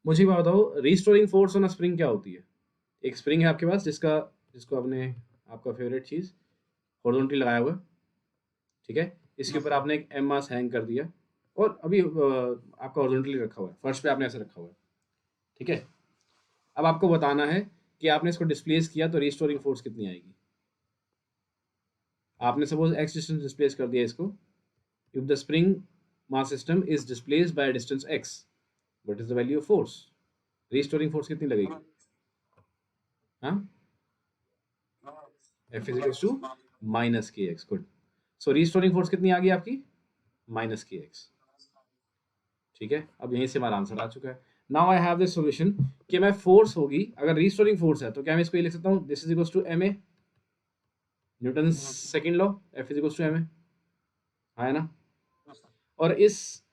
मुझे ये बताओ, restoring force on a spring क्या होती है? एक स्प्रिंग है आपके पास जिसको आपने, आपका फेवरेट चीज़, हॉरिजॉन्टली लगाया हुआ है, ठीक है? इसके ऊपर आपने एक एम मास हैंग कर दिया और अभी आपका हॉरिजॉन्टली रखा हुआ है, फर्श पे आपने ऐसे रखा हुआ है, ठीक है? अब आपको बताना है कि आपने इसको डिस्प्लेस किया तो रिस्टोरिंग फोर्स कितनी आएगी। आपने सपोज एक्स डिस्टेंस डिस्प्लेस कर दिया इसको। If the spring mass system is displaced by distance X, what is the value of force? Restoring force कितनी लगेगी? हाँ, F is equals to minus K X. Good. So restoring force कितनी आ गई आपकी? माइनस के एक्स, ठीक है? अब यहीं से हमारा आंसर आ चुका है। Now I have this solution कि मैं फोर्स होगी, अगर रिस्टोरिंग फोर्स है तो क्या मैं इसको ये लिख सकता हूँ, this is equals to M A, Newton second law, F is equals to M A, है ना? और इस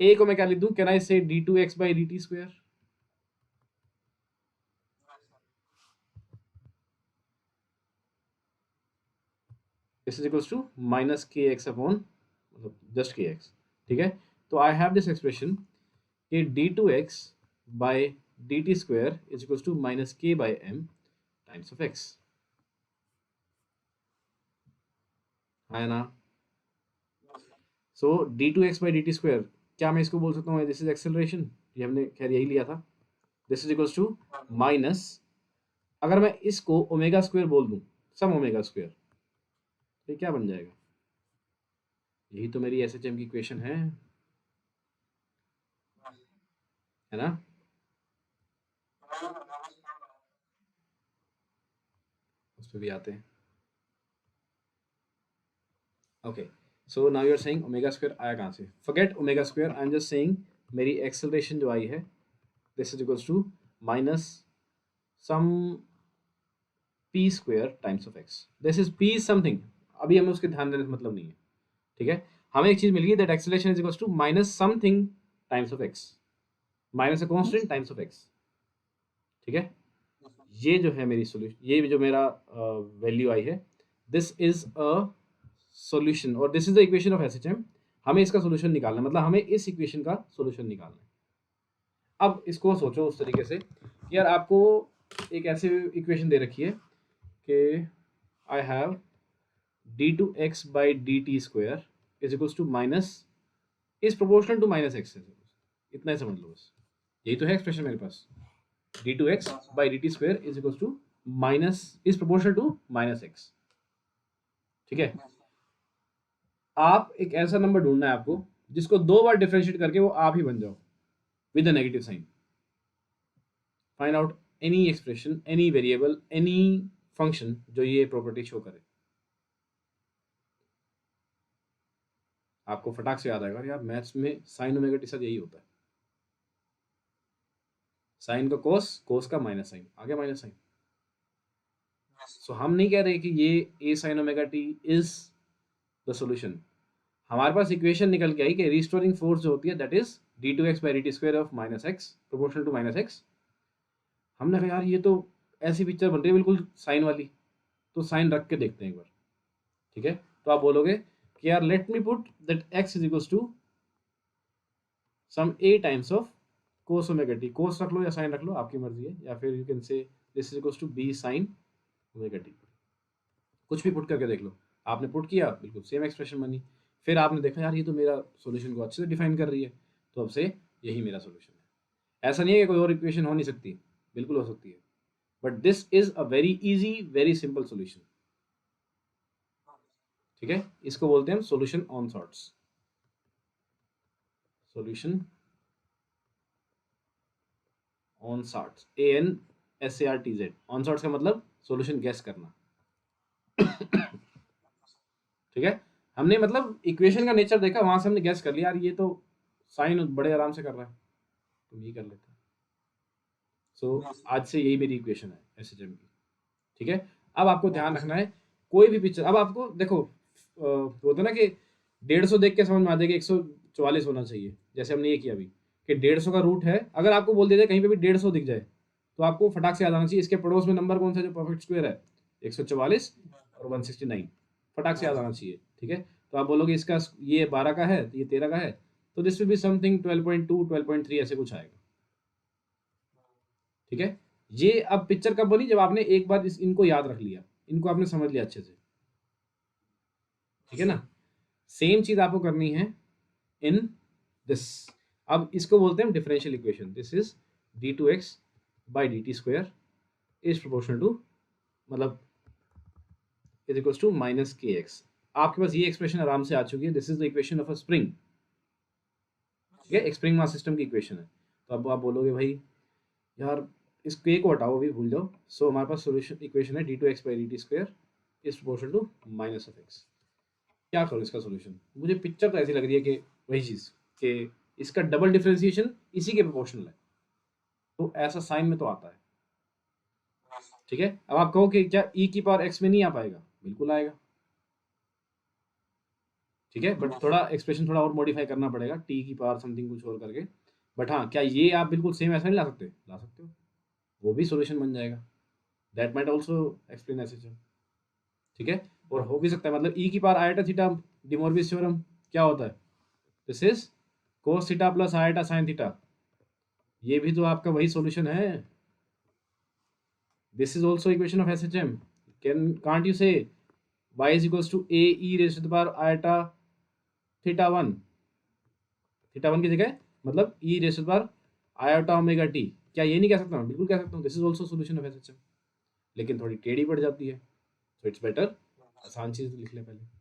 ए को मैं क्या लिख दूं, can I say D two X by D T square? This is equals to minus K X upon, मतलब जस्ट के एक्स, ठीक है? तो आई हैव दिस एक्सप्रेशन कि D two X by D T square is equals to minus K by M times of X, है ना? So D two X by D T square, क्या मैं इसको बोल सकता हूँ दिस इज एक्सेलरेशन? ये हमने खैर यही लिया था। This is equals to minus, अगर मैं इसको ओमेगा स्क्वायर बोल दूं, सम ओमेगा स्क्वायर, तो ये क्या बन जाएगा? यही तो मेरी एस एच एम की इक्वेशन है ना? उस पर भी आते हैं। Okay, so now you are saying omega square आया कहाँ से? Forget omega square, I am just saying मेरी एक्सेलरेशन जो आई है, this is equals to minus some P square times of X. This is P something, अभी हमें उसके ध्यान देने से मतलब नहीं है, ठीक है? हमें एक चीज मिल गई, that acceleration is equals to minus something times of X, minus a constant times of X, ठीक है? ये जो है मेरी सोल्यूशन, ये जो मेरा वैल्यू आई है, दिस इज अ सॉल्यूशन और this is the equation of SHM. हमें इसका सॉल्यूशन निकालना है, मतलब हमें इस इक्वेशन का सॉल्यूशन निकालना है। अब इसको सोचो उस तरीके से कि यार आपको एक ऐसी इक्वेशन दे रखी है कि I have D two X by D T square is equals to minus is proportional to minus X, इतना ही समझ लो बस। यही तो है एक्सप्रेशन मेरे पास, D two X by D T square is equals to minus is proportional to minus X, ठीक है? आप एक ऐसा नंबर ढूंढना है आपको जिसको दो बार डिफरेंशिएट करके वो आप ही बन जाओ with a negative sign. Find out any expression, any variable, any function जो ये प्रॉपर्टी शो करे। आपको फटाक से याद आएगा, यार मैथ्स में साइन ओमेगा टी साथ यही होता है, साइन का कोस, कोस का माइनस साइन, आ गया माइनस साइन। सो हम नहीं कह रहे कि ये A sine omega T is the solution. हमारे पास इक्वेशन निकल के आई कि रिस्टोरिंग फोर्स जो होती है that is D two X by D T square of minus X proportional to minus X. हमने कहा यार ये तो ऐसी पिक्चर बन रही है बिल्कुल साइन वाली, तो साइन रख के देखते हैं एक बार, ठीक है? तो आप बोलोगे कि यार let me put that X is equals to some A times of cos omega T, cos रख लो या साइन रख लो, आपकी मर्जी है, या फिर you can say this is equals to B sine omega T, कुछ भी पुट करके देख लो। आपने पुट किया, बिल्कुल सेम एक्सप्रेशन बनी। फिर आपने देखा यार ये तो मेरा सॉल्यूशन को अच्छे से डिफाइन कर रही है, तो अब से यही मेरा सॉल्यूशन है। ऐसा नहीं है कि कोई और इक्वेशन हो नहीं सकती, बिल्कुल हो सकती है, but this is a very easy very simple solution, ठीक है? इसको बोलते हैं हम solution ansatz, solution ansatz, A N S A R T Z, ansatz का मतलब सॉल्यूशन गैस करना, ठीक है? हमने मतलब इक्वेशन का नेचर देखा, वहां से हमने गैस कर लिया यार ये तो साइन बड़े आराम से कर रहा है, तुम यही कर लेते हैं। सो आज से यही मेरी इक्वेशन है एसएचएम की, ठीक है? अब आपको ध्यान रखना है, कोई भी पिक्चर, अब आपको देखो बोलते ना कि 150 देख के समझ में आ जाएगा 144 होना चाहिए, जैसे हमने ये किया अभी कि 150 का रूट है, अगर आपको बोल दिया जाए कहीं पे भी 150 दिख जाए तो आपको फटाक से याद आना चाहिए इसके पड़ोस में नंबर कौन सा जो परफेक्ट स्क्वायर है, 144 और 169, फटाक से याद आना चाहिए, ठीक है? तो आप बोलोगे इसका ये 12 का है तो ये 13 का है, तो दिस विल बी समथिंग 12.2 12.3 ऐसे कुछ आएगा। ठीक है, ये अब पिक्चर कब बनी, जब आपने एक बार इनको याद रख लिया, इनको आपने समझ लिया अच्छे से। ठीक है ना, सेम चीज आपको करनी है इन दिस। अब इसको बोलते हैं differential equation. This is d2x by dt square is proportional to, मतलब is equals to minus K X. आपके पास ये एक्सप्रेशन आराम से आ चुकी है। This is the equation of a spring. ठीक है, एक स्प्रिंग मास सिस्टम की इक्वेशन है। तो अब आप बोलोगे भाई यार इस के को हटाओ, अभी भूल जाओ। सो हमारे पास सोल्यूशन इक्वेशन है d2x by dt square is proportional to minus of X. क्या करूँ इसका सोल्यूशन? मुझे पिक्चर तो ऐसी लग रही है कि वही चीज़ कि इसका डबल डिफरेंशिएशन इसी के प्रोपोर्शनल है, तो ऐसा साइन में तो आता है। ठीक है, अब आप कहो कि क्या e की पावर x में नहीं आ पाएगा? बिल्कुल आएगा। ठीक है, बट थोड़ा एक्सप्रेशन थोड़ा और मॉडिफाई करना पड़ेगा, t की पावर समथिंग कुछ और करके। बट हाँ, क्या ये आप बिल्कुल सेम ऐसा नहीं ला सकते? ला सकते हो, वो भी सोल्यूशन बन जाएगा। That might also explain S. ठीक है, और हो भी सकता है, मतलब e की power iota theta, De Moivre's theorem क्या होता है? This is cos theta plus iota sine theta. ये भी तो आपका वही सॉल्यूशन है। This is also equation of SHM। Can can't you say y is equals to a e raise to the power iota theta one, theta one की जगह मतलब e raise to the power iota omega T. क्या ये नहीं कह सकता मैं? बिल्कुल कह सकता हूँ। This is also solution of SHM, लेकिन थोड़ी टेढ़ी पड़ जाती है। सो इट्स बेटर आसान चीज लिख ले पहले।